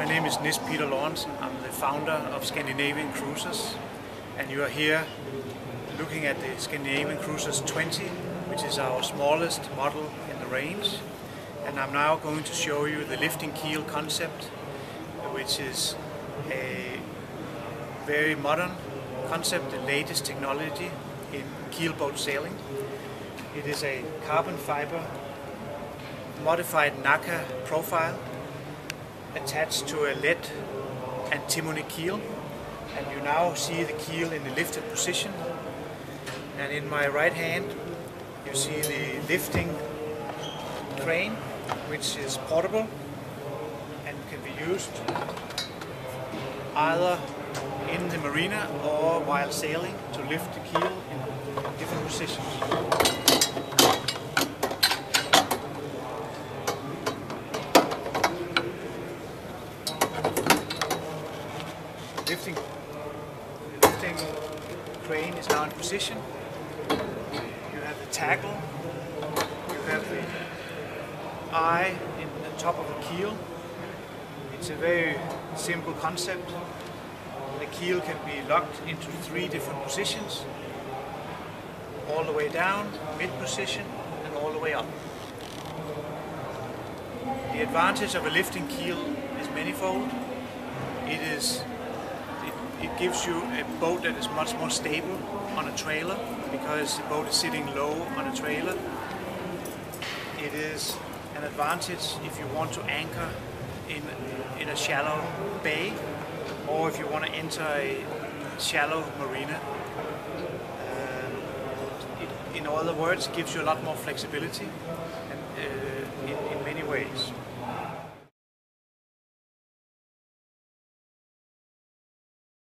My name is Nis Peter Lorentzen. I'm the founder of Scandinavian Cruisers, and you are here looking at the Scandinavian Cruisers 20, which is our smallest model in the range. And I'm now going to show you the lifting keel concept, which is a very modern concept, the latest technology in keelboat sailing. It is a carbon fiber modified NACA profile attached to a lead antimony keel, and you now see the keel in the lifted position. And in my right hand you see the lifting crane, which is portable and can be used either in the marina or while sailing to lift the keel in different positions. The lifting crane is now in position. You have the tackle, you have the eye in the top of the keel. It's a very simple concept. The keel can be locked into 3 different positions, all the way down, mid position, and all the way up. The advantage of a lifting keel is manifold. It gives you a boat that is much more stable on a trailer, because the boat is sitting low on a trailer. It is an advantage if you want to anchor in a shallow bay, or if you want to enter a shallow marina. In other words, it gives you a lot more flexibility in many ways.